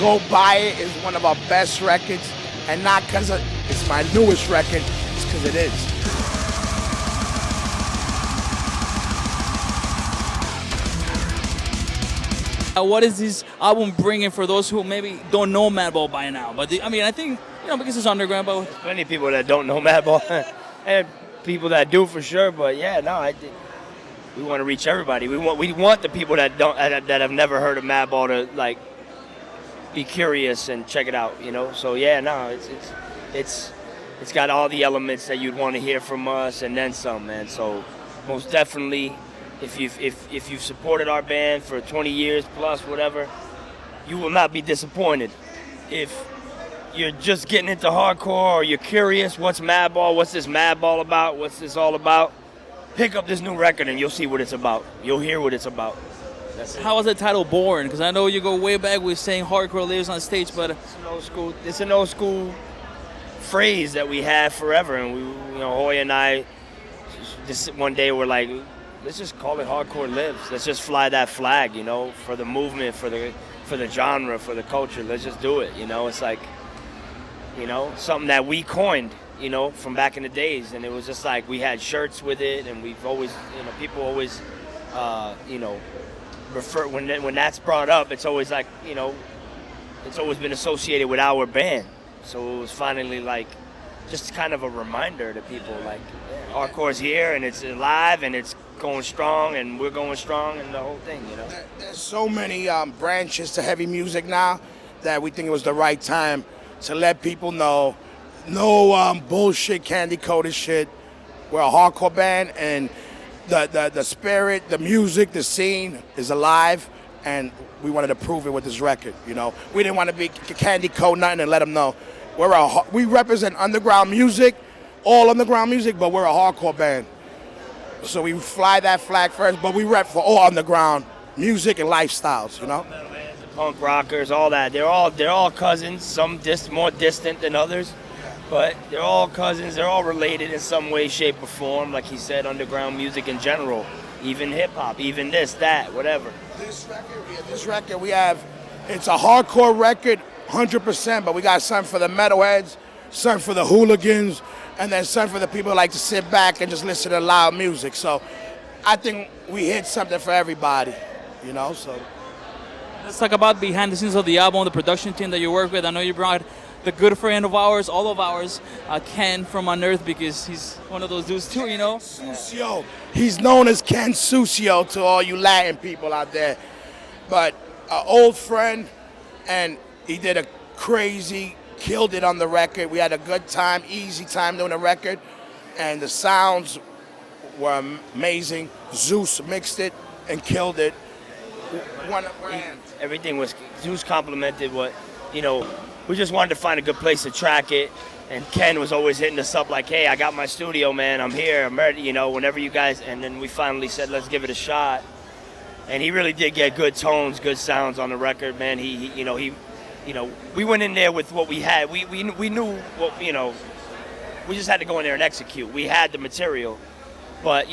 Go buy it. It's one of our best records, and not because it's my newest record, it's because it is. What is this album bringing for those who maybe don't know MADBALL by now? But I mean, I think, because it's underground, but there's plenty of people that don't know MADBALL, and people that do for sure. But yeah, no, we want to reach everybody. We want the people that that have never heard of MADBALL to like be curious and check it out. So yeah, no, it's got all the elements that you'd want to hear from us, and then some, man. So most definitely. If you've supported our band for 20 years plus, whatever, you will not be disappointed. If you're just getting into hardcore or you're curious, what's MADBALL? What's this MADBALL about? What's this all about? Pick up this new record and you'll see what it's about. You'll hear what it's about. That's it. How was the title born? Because I know you go way back with saying hardcore lives on stage, but it's an old school phrase that we had forever, and we, Hoya and I, just one day we're like, let's just call it Hardcore Lives. Let's just fly that flag, for the movement, for the genre, for the culture. Let's just do it, It's like, something that we coined, from back in the days. And it was just like we had shirts with it, and we've always, people always, refer when that's brought up. It's always like, it's always been associated with our band. So it was finally like just kind of a reminder to people, like, hardcore's here and it's alive and it's going strong, and we're going strong, and the whole thing, There's so many branches to heavy music now that we think it was the right time to let people know, no bullshit, candy-coated shit. We're a hardcore band, and the spirit, the music, the scene is alive, and we wanted to prove it with this record, We didn't want to be candy-coat nothing and let them know. We represent underground music, all underground music, but we're a hardcore band. So we fly that flag first, but we rep for all underground music and lifestyles, Punk rockers, all that. They're all cousins. Some more distant than others, but they're all cousins. They're all related in some way, shape, or form. Like he said, underground music in general, even hip hop, even this, that, whatever. This record, we have. It's a hardcore record, 100%. But we got something for the metalheads, something for the hooligans, and then something for the people who like to sit back and just listen to loud music. So I think we hit something for everybody, so. Let's talk about behind the scenes of the album, the production team that you work with. I know you brought the good friend of ours, all of ours, Ken from Unearth, because he's one of those dudes too, Sucio. He's known as Ken Sucio to all you Latin people out there. But an old friend, and he did a crazy, killed it on the record. We had a good time, easy time doing the record, and the sounds were amazing. Zeus mixed it and killed it. Everything was, Zeus complimented what, we just wanted to find a good place to track it, and Ken was always hitting us up like, hey, I got my studio, man, I'm here, I'm ready, whenever you guys, and then we finally said, let's give it a shot, and he really did get good tones, good sounds on the record, man. We went in there with what we had. We knew what, we just had to go in there and execute. We had the material, but,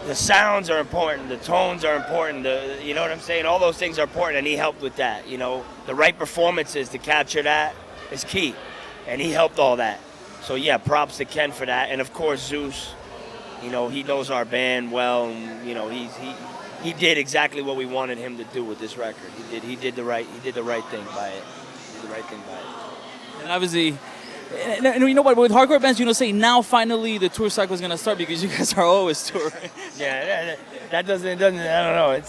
the sounds are important, the tones are important, you know what I'm saying? All those things are important, and he helped with that, The right performances to capture that is key, and he helped all that. So, yeah, props to Ken for that. And, of course, Zeus, he knows our band well, and, he did exactly what we wanted him to do with this record. He did the right thing by it. And obviously, but with hardcore bands, say now finally the tour cycle is gonna start because you guys are always touring. Yeah, that doesn't. I don't know.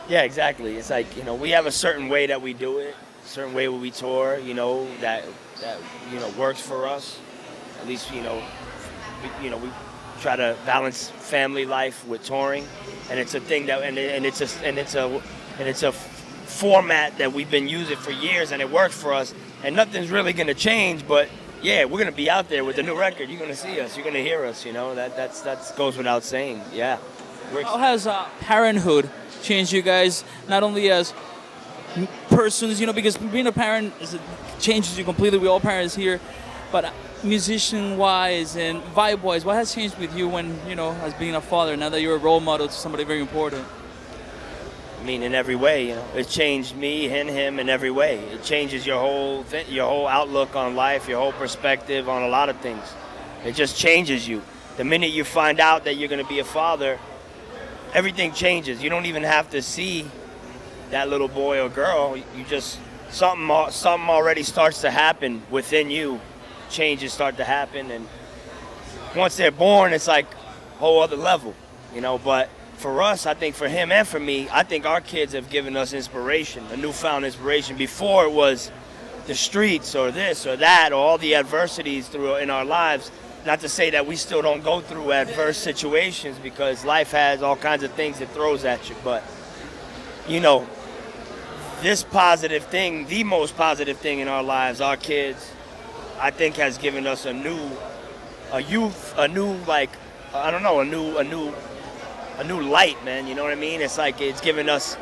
Yeah, exactly. It's like we have a certain way that we do it, a certain way we tour. That works for us. At least we try to balance family life with touring, and it's a thing that it's a format that we've been using for years, and it works for us. And nothing's really gonna change, but yeah, we're gonna be out there with the new record. You're gonna see us, you're gonna hear us. That goes without saying. Yeah. How has Parenthood changed you guys, not only as persons, because being a parent changes you completely. We all parents here, but musician-wise and vibe-wise, what has changed with you when as being a father now that you're a role model to somebody very important? I mean, in every way, you know, it changed me and him in every way. It changes your whole outlook on life, your whole perspective on a lot of things. It just changes you. The minute you find out that you're going to be a father, everything changes. You don't even have to see that little boy or girl. You just, something already starts to happen within you. Changes start to happen, and once they're born, it's like a whole other level, you know. But for us, I think for him and for me, I think our kids have given us inspiration, a newfound inspiration. Before it was the streets or this or that or all the adversities in our lives. Not to say that we still don't go through adverse situations, because life has all kinds of things it throws at you. But, you know, this positive thing, the most positive thing in our lives, our kids, I think has given us a new light, man. You know what I mean? It's like it's given us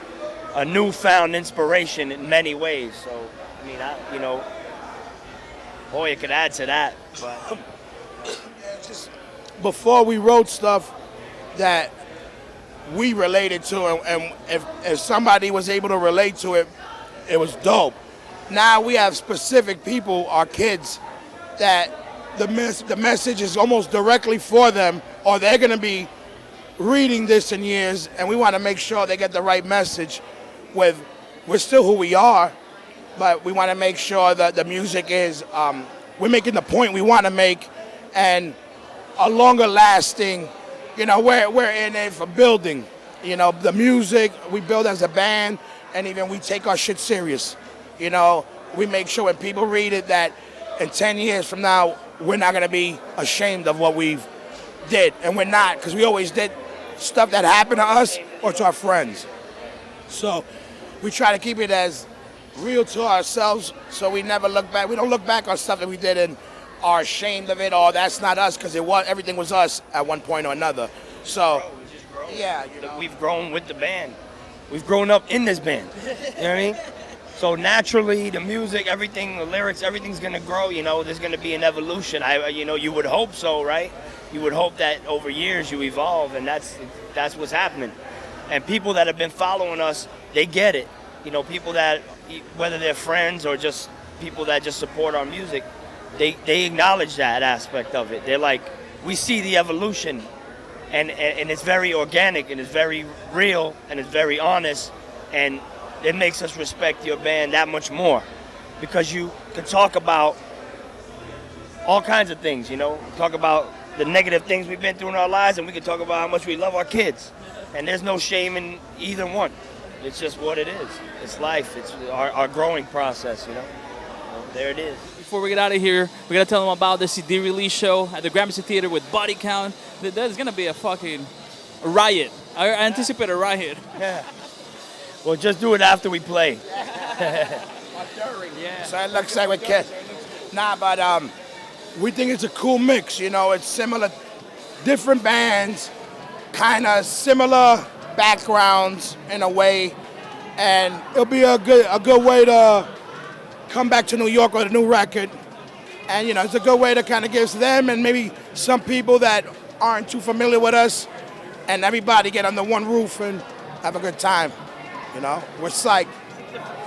a newfound inspiration in many ways. So, I mean, Hoya could add to that, but. Just before we wrote stuff that we related to, and if somebody was able to relate to it, it was dope. Now we have specific people, our kids, that the message is almost directly for them, or they're going to be reading this in years, and we want to make sure they get the right message. We're still who we are, but we want to make sure that the music is, we're making the point we want to make, and a longer lasting, you know, we're in it for building. You know, the music, we build as a band, and even we take our shit serious. You know, we make sure when people read it that in 10 years from now, we're not going to be ashamed of what we've did. And we're not, because we always did stuff that happened to us or to our friends. So we try to keep it as real to ourselves, so we never look back. We don't look back on stuff that we did and are ashamed of it, or that's not us, because everything was us at one point or another. So, yeah, you know. We've grown with the band. We've grown up in this band. You know what I mean? So naturally, the music, everything, the lyrics, everything's gonna grow. You know, there's gonna be an evolution. You would hope so, right? You would hope that over years you evolve, and that's what's happening. And people that have been following us, they get it. You know, people that, whether they're friends or just people that just support our music, they acknowledge that aspect of it. They're like, we see the evolution, and it's very organic, and it's very real, and it's very honest, and it makes us respect your band that much more, because you can talk about all kinds of things, you know, talk about the negative things we've been through in our lives, and we can talk about how much we love our kids, and there's no shame in either one. It's just what it is. It's life. It's our growing process, you know. There it is. Before we get out of here, we gotta tell them about the CD release show at the Gramercy Theatre with Body Count. There's gonna be a fucking riot. I anticipate a riot. Yeah. Well, just do it after we play. Yeah. So it looks like we can. Nah, but we think it's a cool mix. You know, it's similar, different bands, kind of similar backgrounds in a way, and it'll be a good way to come back to New York with a new record. And, you know, it's a good way to kind of give them and maybe some people that aren't too familiar with us, and everybody get under one roof and have a good time. You know, we're psyched.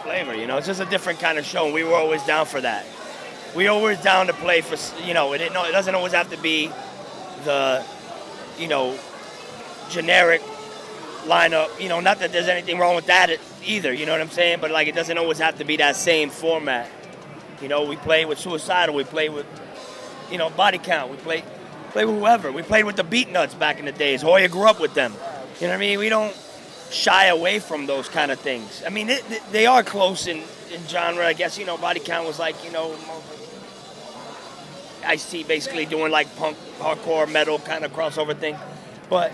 Flavor, you know, it's just a different kind of show, and we were always down for that. We always down to play for, you know, it doesn't always have to be the, you know, generic lineup, you know, not that there's anything wrong with that either, you know what I'm saying, but like it doesn't always have to be that same format. You know, we play with Suicidal, we play with, you know, Body Count, we play with whoever. We played with the Beatnuts back in the days. Hoya grew up with them. You know what I mean? We don't shy away from those kind of things. I mean, they are close in genre, I guess. You know, Body Count was like, you know, Ice-T basically doing like punk, hardcore, metal kind of crossover thing. But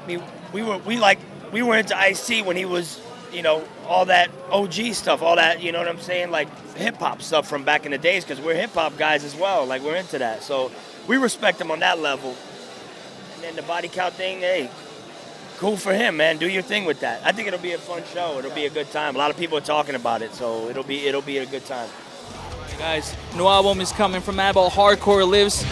I mean, we were into Ice-T when he was, you know, all that OG stuff, all that, you know what I'm saying, like hip-hop stuff from back in the days, because we're hip-hop guys as well, like we're into that. So we respect him on that level. And then the Body Count thing, hey, cool for him, man. Do your thing with that. I think it'll be a fun show. It'll be a good time. A lot of people are talking about it, so it'll be a good time. Guys, new album is coming from MADBALL, Hardcore Lives.